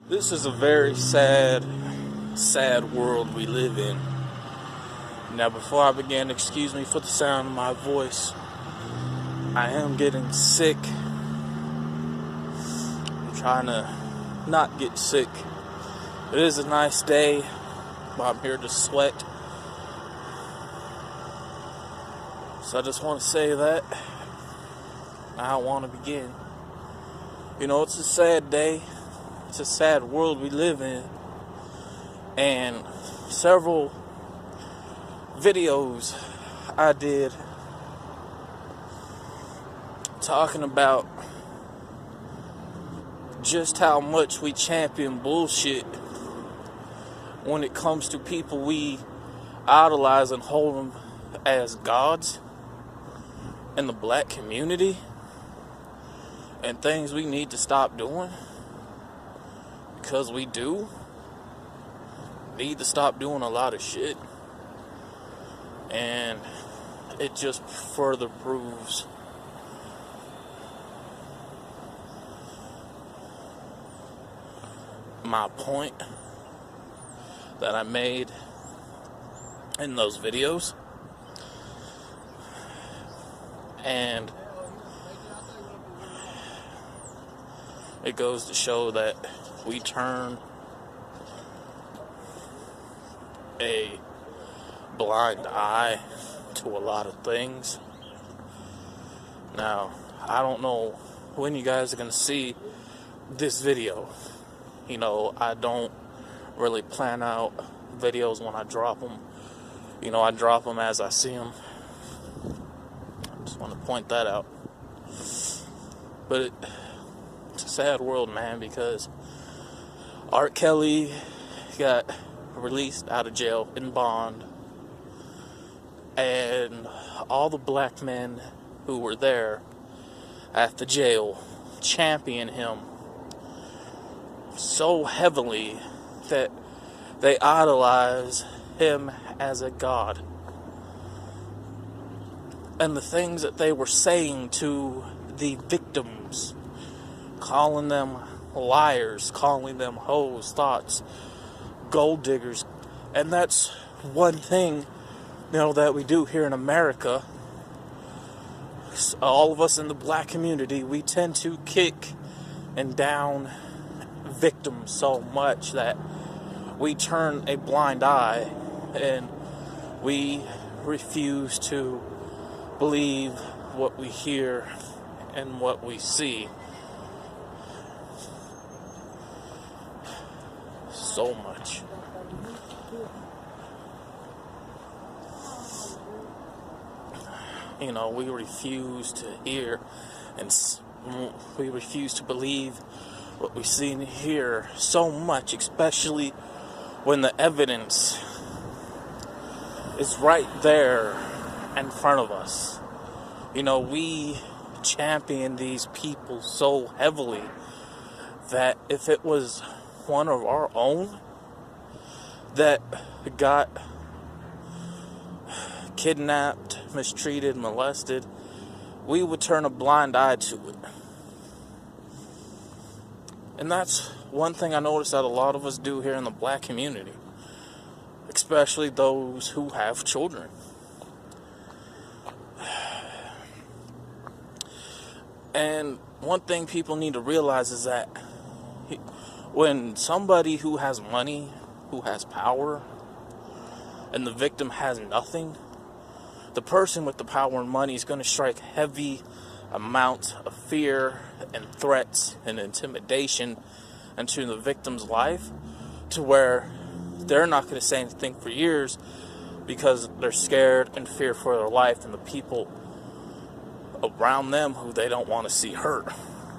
This is a very sad world we live in. Now, before I begin, excuse me for the sound of my voice. I am getting sick. I'm trying to not get sick. It is a nice day, but I'm here to sweat. So I just want to say that. I want to begin. You know, it's a sad day. It's a sad world we live in. And several videos I did talking about just how much we champion bullshit when it comes to people we idolize and hold them as gods in the black community, and things we need to stop doing because we do need to stop doing a lot of shit. And it just further proves my point that I made in those videos. And it goes to show that we turn a blind eye to a lot of things. Now, I don't know when you guys are going to see this video. You know, I don't really plan out videos when I drop them. You know, I drop them as I see them. I just want to point that out. But it's a sad world, man, because R. Kelly got released out of jail in bond, and all the black men who were there at the jail championed him so heavily that they idolize him as a god. And the things that they were saying to the victims, calling them liars, calling them hoes, thoughts, gold diggers. And that's one thing, you know, that we do here in America. All of us in the black community, we tend to kick and down victims so much that we turn a blind eye and we refuse to believe what we hear and what we see. So much. You know, we refuse to hear and we refuse to believe what we see and hear so much, especially when the evidence is right there in front of us. You know, we champion these people so heavily that if it was one of our own that got kidnapped, mistreated, molested, we would turn a blind eye to it. And that's one thing I noticed that a lot of us do here in the black community, especially those who have children. And one thing people need to realize is that when somebody who has money, who has power, and the victim has nothing, the person with the power and money is going to strike heavy amounts of fear and threats and intimidation into the victim's life, to where they're not going to say anything for years because they're scared and fear for their life and the people around them who they don't want to see hurt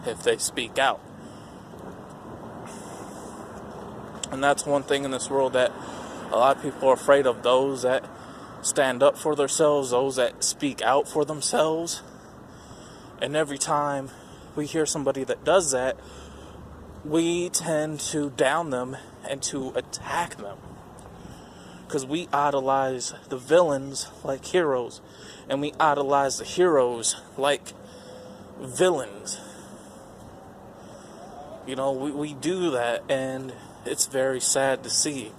if they speak out. And that's one thing in this world that a lot of people are afraid of: those that stand up for themselves, those that speak out for themselves. And every time we hear somebody that does that, we tend to down them and to attack them, because we idolize the villains like heroes, and we idolize the heroes like villains. You know, we do that, and it's very sad to see.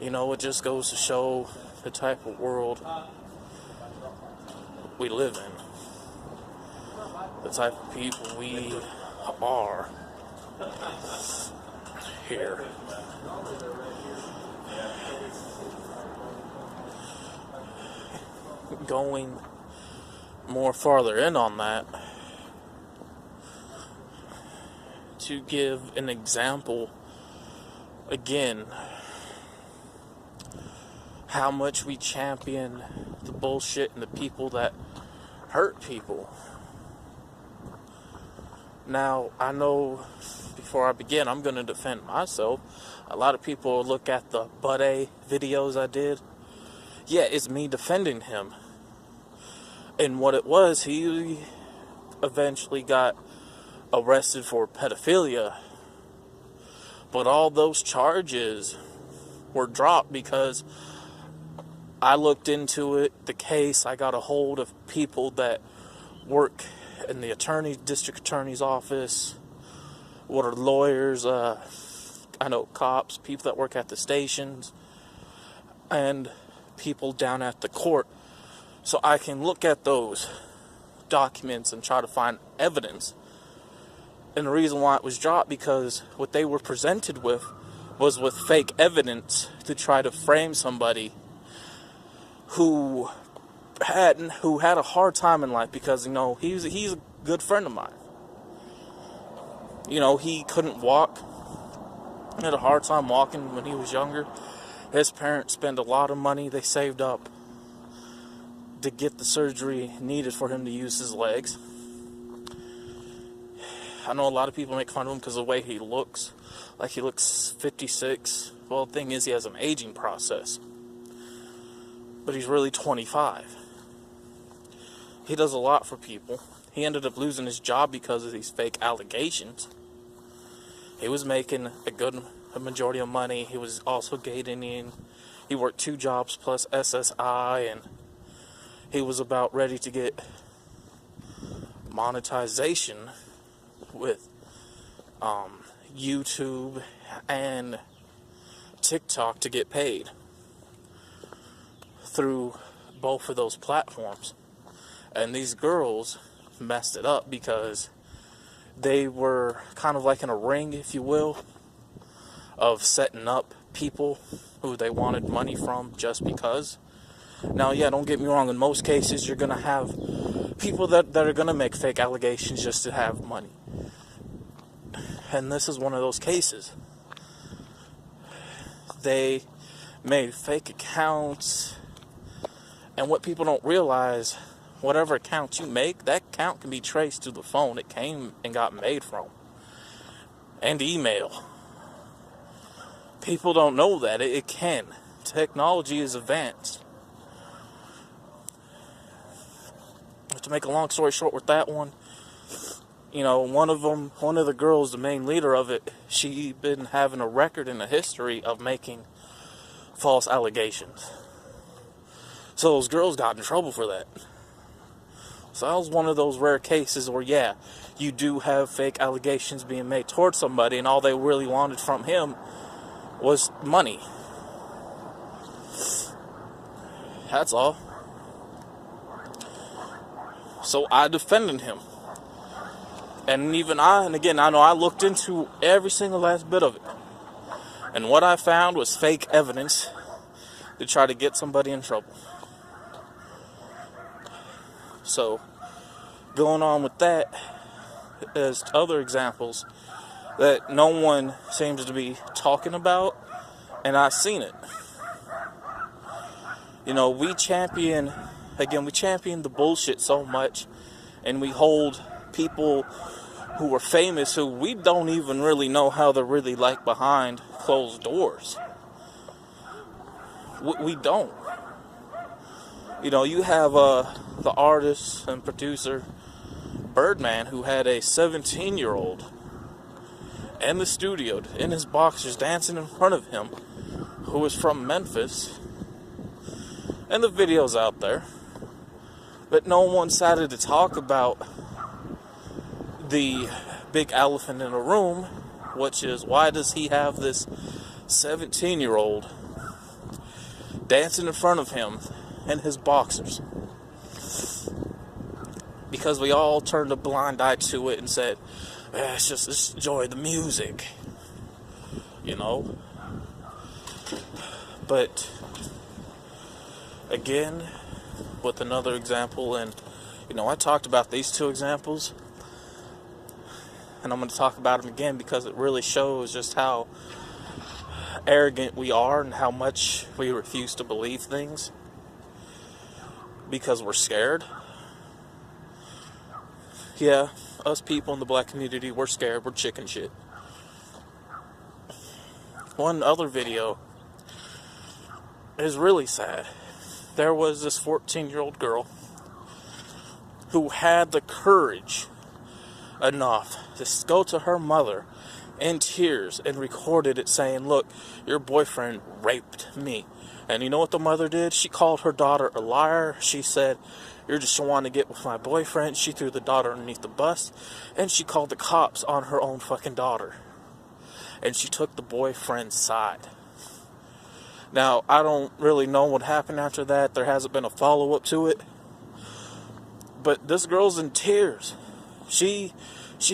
You know, it just goes to show the type of world we live in, the type of people we are here. Going more farther in on that, to give an example again, how much we champion the bullshit and the people that hurt people. Now, I know before I begin, I'm going to defend myself. A lot of people look at the Buddy videos I did. Yeah, it's me defending him. And what it was, he eventually got arrested for pedophilia. But all those charges were dropped because I looked into it, the case. I got a hold of people that work in the district attorney's office, what are lawyers, I know cops, people that work at the stations, and people down at the court. So I can look at those documents and try to find evidence. And the reason why it was dropped, because what they were presented with was with fake evidence to try to frame somebody who had a hard time in life, because, you know, he's a good friend of mine. You know, he couldn't walk. He had a hard time walking when he was younger. His parents spent a lot of money they saved up to get the surgery needed for him to use his legs. I know a lot of people make fun of him because of the way he looks. Like, he looks 56. Well, the thing is, he has an aging process. But he's really 25. He does a lot for people. He ended up losing his job because of these fake allegations. He was making a majority of money. He was also gating in. He worked 2 jobs plus SSI, and he was about ready to get monetization with YouTube and TikTok to get paid through both of those platforms. And these girls messed it up because they were kind of like in a ring, if you will, of setting up people who they wanted money from just because. Now, yeah, don't get me wrong, in most cases you're going to have people that are going to make fake allegations just to have money. And this is one of those cases. They made fake accounts, and what people don't realize, whatever account you make, that account can be traced to the phone it came and got made from, and email. People don't know that. It can. Technology is advanced. To make a long story short with that one, you know, one of the girls, the main leader of it, she been having a record in the history of making false allegations. So those girls got in trouble for that. So that was one of those rare cases where, yeah, you do have fake allegations being made towards somebody, and all they really wanted from him was money. That's all. So I defended him. And again, I know I looked into every single last bit of it. And what I found was fake evidence to try to get somebody in trouble. So, going on with that, there's other examples that no one seems to be talking about, and I've seen it. You know, we champion the bullshit so much, and we hold people who are famous who we don't even really know how they're really like behind closed doors. We don't. You know, you have the artist and producer Birdman, who had a 17-year-old in the studio in his boxers dancing in front of him, who was from Memphis, and the video's out there. But no one decided to talk about the big elephant in the room, which is, why does he have this 17-year-old dancing in front of him in his boxers? Because we all turned a blind eye to it and said, let's enjoy the music, you know? But again, with another example, and I talked about these two examples, and I'm going to talk about them again because it really shows just how arrogant we are and how much we refuse to believe things because we're scared. Yeah, us people in the black community, we're scared, we're chicken shit. One other video is really sad. There was this 14-year-old girl who had the courage enough to go to her mother in tears and recorded it saying, look, your boyfriend raped me. And you know what the mother did? She called her daughter a liar. She said, you're just wanting to get with my boyfriend. She threw the daughter underneath the bus, and she called the cops on her own fucking daughter. And she took the boyfriend's side. Now, I don't really know what happened after that. There hasn't been a follow-up to it. But this girl's in tears. She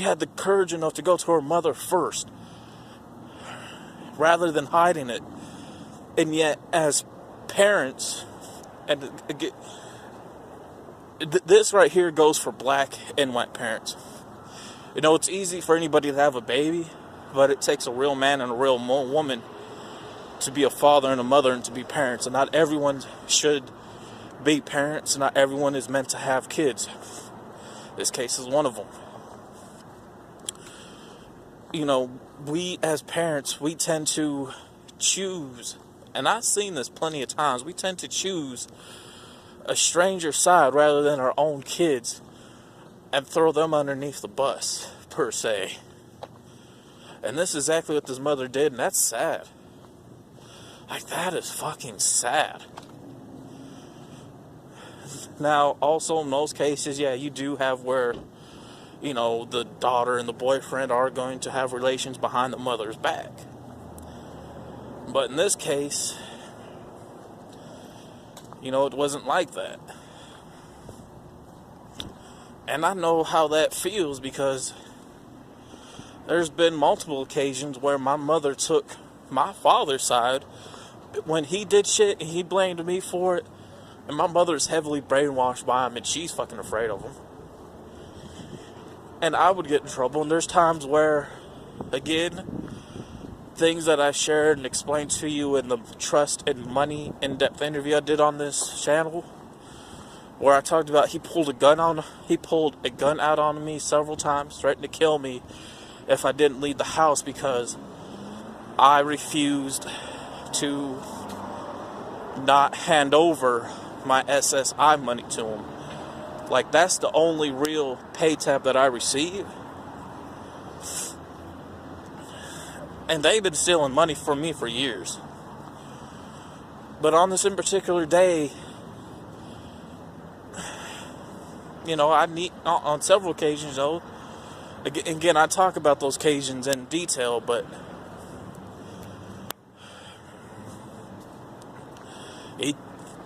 had the courage enough to go to her mother first, rather than hiding it. And yet, as parents, and this right here goes for black and white parents. It's easy for anybody to have a baby, but it takes a real man and a real woman to be a father and a mother and to be parents. And not everyone should be parents, and not everyone is meant to have kids. This case is one of them. We as parents, we tend to choose, and I've seen this plenty of times, we tend to choose a stranger's side rather than our own kids and throw them underneath the bus, per se. And this is exactly what this mother did, and that's sad. Like, that is fucking sad. Now, also in those cases, yeah, you do have where, the daughter and the boyfriend are going to have relations behind the mother's back. But in this case, it wasn't like that. And I know how that feels because there's been multiple occasions where my mother took my father's side when he did shit and he blamed me for it. And my mother's heavily brainwashed by him and she's fucking afraid of him. And I would get in trouble. And there's times where, again, things that I shared and explained to you in the Trust and Money in-depth interview I did on this channel, where I talked about he pulled a gun out on me several times, threatened to kill me if I didn't leave the house because I refused to not hand over my SSI money to him. Like, that's the only real pay tab that I receive. And they've been stealing money from me for years. But on this in particular day, I need, on several occasions, though, again, I talk about those occasions in detail, but he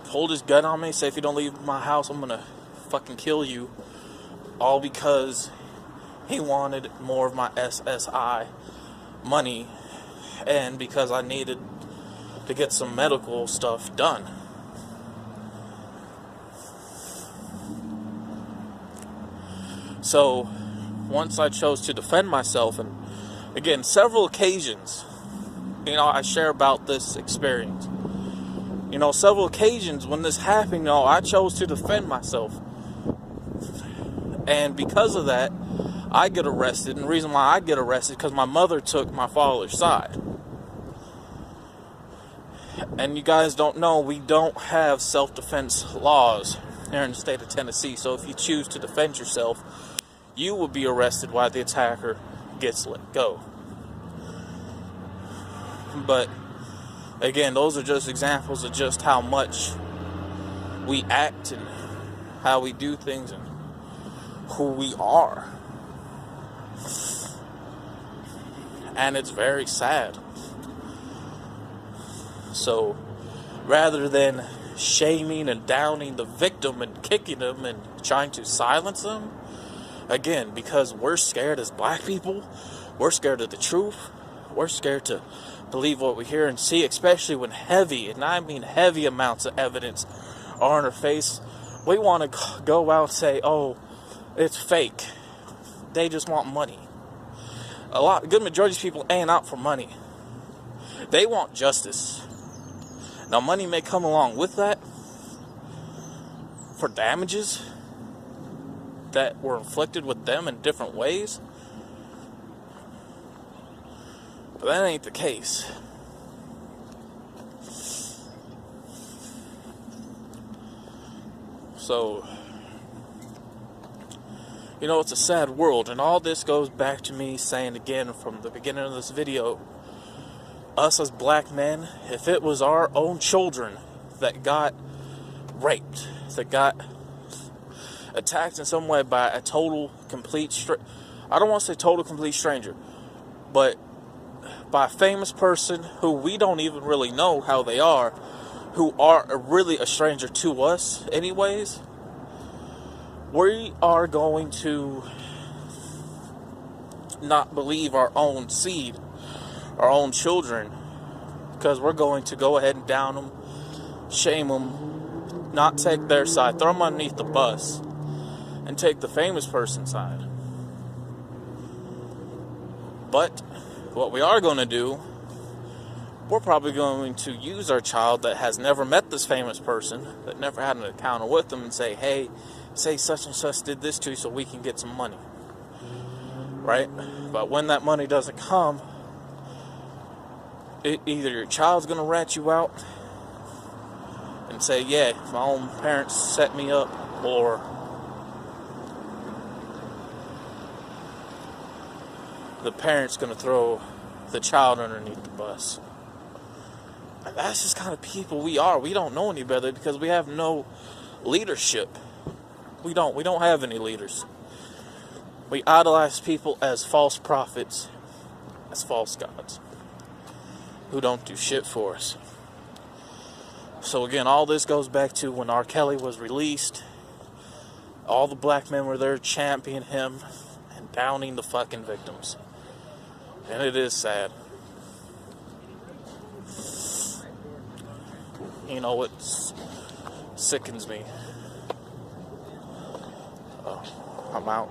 pulled his gun on me, said, if you don't leave my house, I'm gonna fucking kill you. All because he wanted more of my SSI money, and because I needed to get some medical stuff done. So, once I chose to defend myself, and again, several occasions, I share about this experience. Several occasions when this happened, I chose to defend myself. And because of that, I get arrested. And the reason why I get arrested is because my mother took my father's side. And you guys don't know, we don't have self-defense laws here in the state of Tennessee. So if you choose to defend yourself, you will be arrested while the attacker gets let go. But again, those are just examples of just how much we act and how we do things and who we are. And it's very sad. So, rather than shaming and downing the victim and kicking them and trying to silence them, again, because we're scared as black people, we're scared of the truth, we're scared to believe what we hear and see, especially when heavy, and I mean heavy amounts of evidence are in our face. We want to go out and say, oh, it's fake. They just want money. Good majority of people ain't out for money. They want justice. Now, money may come along with that for damages that were inflicted with them in different ways. But that ain't the case. So, it's a sad world, and all this goes back to me saying again from the beginning of this video, us as black men, if it was our own children that got raped, that got attacked in some way by a total, complete I don't want to say total, complete stranger, but by a famous person who we don't even really know how they are, who are really a stranger to us anyways, we are going to not believe our own seed, our own children, because we're going to go ahead and down them, shame them, not take their side, throw them underneath the bus, and take the famous person's side. But what we are going to do, we're probably going to use our child that has never met this famous person, that never had an encounter with them, and say, hey, say such and such did this to you so we can get some money. Right? But when that money doesn't come, either your child's going to rat you out and say, yeah, my own parents set me up, or the parent's going to throw the child underneath the bus. And that's just kind of people we are. We don't know any better because we have no leadership. We don't have any leaders. We idolize people as false prophets, as false gods, who don't do shit for us. So again, all this goes back to when R. Kelly was released. All the black men were there championing him and downing the fucking victims. And it is sad. It sickens me. I'm out.